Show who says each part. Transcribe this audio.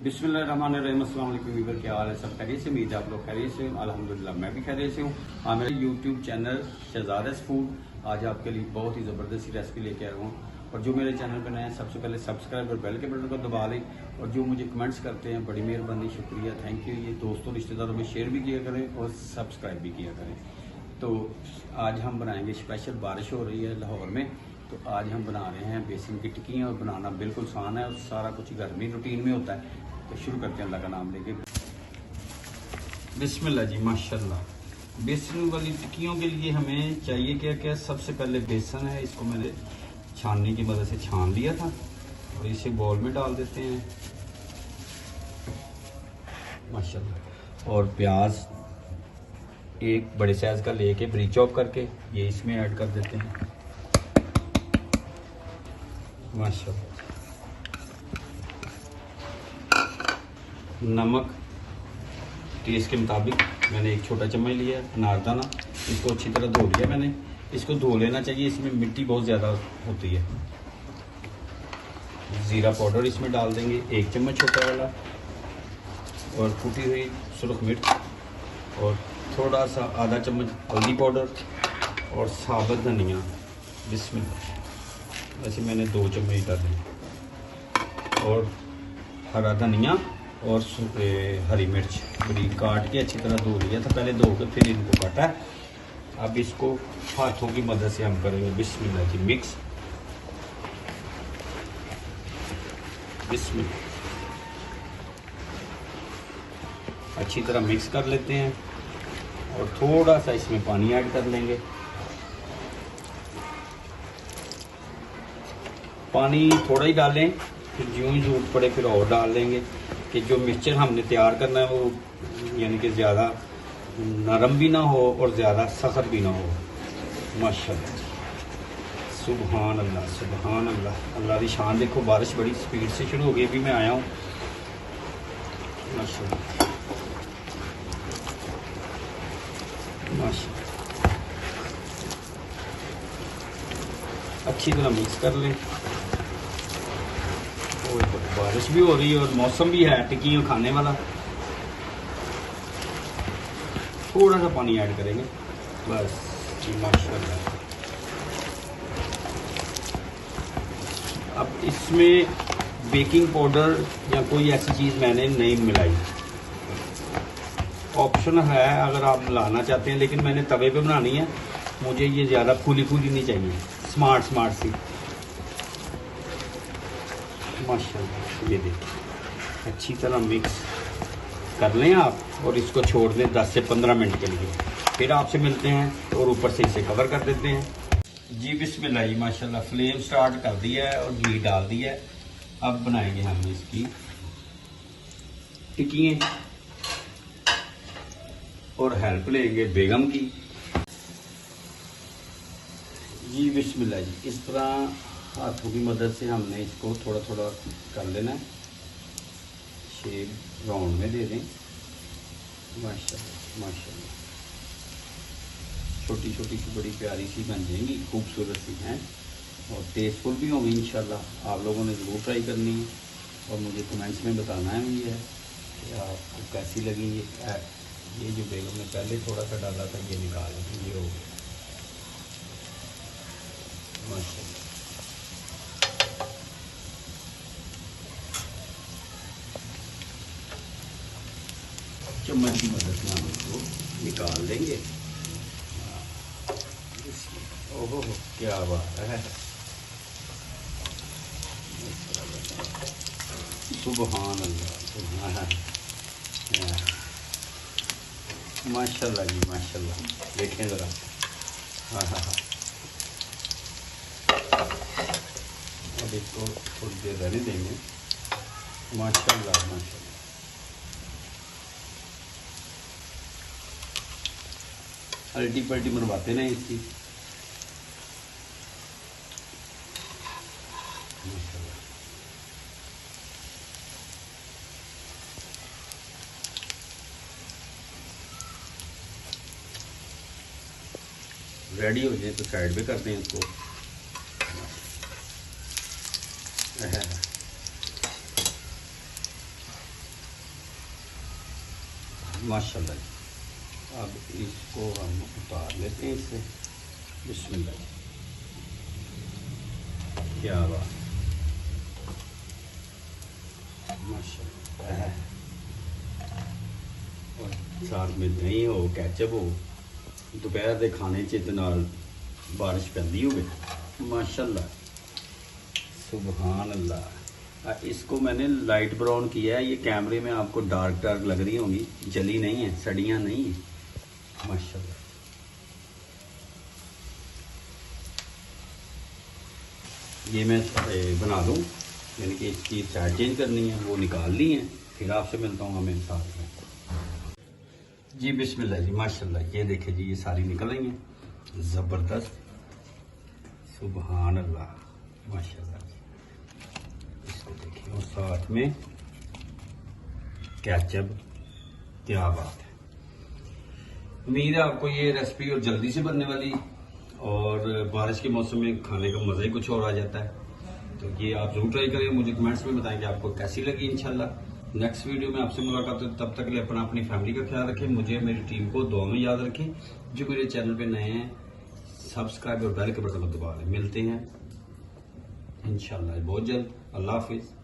Speaker 1: बिस्मिल्लाहिर्रहमानिर्रहीम। अस्सलाम वालेकुम वीवर, क्या हाल है? सब खैरियत से? उम्मीद है आप लोग खैरियत से। अल्हम्दुलिल्लाह मैं भी खैरियत से हूँ। मेरे यूट्यूब चैनल शहजाद फूड आज आपके लिए बहुत ही ज़बरदस्त रेसिपी लेके आया हूँ। और जो मेरे चैनल पर नए हैं सबसे पहले सब्सक्राइब और बेल के बटन को दबा लें। और जो मुझे कमेंट्स करते हैं बड़ी मेहरबानी, शुक्रिया, थैंक यू। ये दोस्तों रिश्तेदारों में शेयर भी किया करें और सब्सक्राइब भी किया करें। तो आज हम बनाएंगे स्पेशल, बारिश हो रही है लाहौर में, तो आज हम बना रहे हैं बेसन की टिक्कियाँ। और बनाना बिल्कुल आसान है और सारा कुछ घर में रूटीन में होता है। तो शुरू करते हैं अल्लाह का नाम लेके। बिस्मिल्लाह जी, माशाल्लाह। बेसन वाली टिक्कियों के लिए हमें चाहिए क्या क्या? सबसे पहले बेसन है, इसको मैंने छानने की मदद से छान लिया था और इसे बॉल में डाल देते हैं माशाल्लाह। और प्याज एक बड़े साइज का लेके ब्रीक चॉप करके ये इसमें ऐड कर देते हैं माशाल्लाह। नमक टेस्ट के मुताबिक मैंने एक छोटा चम्मच लिया है। अनारदाना, इसको अच्छी तरह धो लिया मैंने। इसको धो लेना चाहिए, इसमें मिट्टी बहुत ज़्यादा होती है। ज़ीरा पाउडर इसमें डाल देंगे 1 चम्मच छोटा वाला, और कुटी हुई सुरख मिर्च, और थोड़ा सा आधा चम्मच हल्दी पाउडर और साबुत धनिया। बिस्मिल्लाह। वैसे मैंने 2 चम्मच डाले। और हरा धनिया और हरी मिर्च बड़ी काट के अच्छी तरह धो लिया था पहले, धो के फिर इनको काटा है। अब इसको हाथों की मदद से हम करेंगे बिस्मिल्लाह जी मिक्स। बिस्मिल्लाह, अच्छी तरह मिक्स कर लेते हैं और थोड़ा सा इसमें पानी ऐड कर लेंगे। पानी थोड़ा ही डालें, फिर ज्यों ही जरूरत पड़े फिर और डाल लेंगे। कि जो मिक्सचर हमने तैयार करना है वो यानी कि ज़्यादा नरम भी ना हो और ज़्यादा सख्त भी ना हो। माशाल्लाह, सुबहान अल्लाह, सुबहान अल्लाह। अल्लाह की शान देखो, बारिश बड़ी स्पीड से शुरू हो गई। अभी मैं आया हूँ माशाल्लाह, माशाल्लाह। अच्छी तरह मिक्स कर लें। बारिश भी हो रही है और मौसम भी है टिक्कियाँ खाने वाला। थोड़ा सा पानी ऐड करेंगे बस जी माशाल्लाह। अब इसमें बेकिंग पाउडर या कोई ऐसी चीज़ मैंने नहीं मिलाई, ऑप्शन है अगर आप मिलाना चाहते हैं, लेकिन मैंने तवे पे बनानी है। मुझे ये ज़्यादा फूली फूली नहीं चाहिए, स्मार्ट स्मार्ट सी माशाल्लाह। ये देखिए अच्छी तरह मिक्स कर लें आप और इसको छोड़ दें 10 से 15 मिनट के लिए। फिर आपसे मिलते हैं और ऊपर से इसे कवर कर देते हैं जी। बिस्मिल्लाह जी माशाल्लाह। फ्लेम स्टार्ट कर दिया है और घी डाल दिया है। अब बनाएंगे हम इसकी टिक्कियाँ और हेल्प लेंगे बेगम की जी। बिस्मिल्लाह जी। इस तरह हाथों की मदद से हमने इसको थोड़ा थोड़ा कर लेना है, शेप राउंड में दे दें माशाल्लाह, माशाल्लाह। छोटी छोटी सी बड़ी प्यारी सी बन जाएंगी, खूबसूरत सी हैं और टेस्टफुल भी होंगी इंशाल्लाह। आप लोगों ने ज़रूर ट्राई करनी है और मुझे कमेंट्स में बताना भी है कि आपको कैसी लगी। ये जो बेगम ने पहले थोड़ा सा डाला था ये निकाल ये हो गया माशाल्लाह। चम्मच की मदद से हम इसको निकाल देंगे। ओहो क्या बात है, सुबहान अल्लाह, सुबहान माशाल्लाह जी माशाल्लाह। देखें ज़रा, हाँ हाँ हाँ। अब इसको थोड़ी देर रहने देंगे माशाल्लाह, माशाल्लाह। अल्टी पल्टी मरवाते ना इसकी माशाल्लाह। रेडी हो जाए तो साइड पे करते हैं इसको। माशाल्लाह। अब इसको हम उतार लेते हैं इससे। बिस्मिल्लाह, क्या बात, माशाल्लाह। और साथ में दही हो, कैचअप हो, दोपहर के खाने च नाल बारिश पैंदी होवे, माशाल्लाह, सुभान अल्लाह। इसको मैंने लाइट ब्राउन किया है, ये कैमरे में आपको डार्क डार्क लग रही होंगी, जली नहीं है, सड़ियाँ नहीं है, माशाल्लाह। ये मैं बना दूँ, यानी कि इसकी साइड चेंज करनी है, वो निकाल ली है, फिर आपसे मिलता हूँ हमें साथ में। जी बिस्मिल्लाह जी, माशाल्लाह। ये देखिए जी, ये सारी निकल रही हैं, ज़बरदस्त, सुभान अल्लाह, माशाल्लाह। इसको देखिए, और साथ में कैचअप, क्या बात है। उम्मीद है आपको ये रेसिपी और जल्दी से बनने वाली, और बारिश के मौसम में खाने का मज़ा ही कुछ और आ जाता है। तो ये आप जरूर ट्राई करें, मुझे कमेंट्स में बताएं कि आपको कैसी लगी। इंशाल्लाह नेक्स्ट वीडियो में आपसे मुलाकात हो, तब तक के लिए अपनी फैमिली का ख्याल रखें, मुझे मेरी टीम को दुआ में याद रखें। जो मेरे चैनल पे नए हैं, सब्सक्राइब और बेल के बटन को दबा दें। मिलते हैं इंशाल्लाह बहुत जल्द। अल्लाह हाफिज़।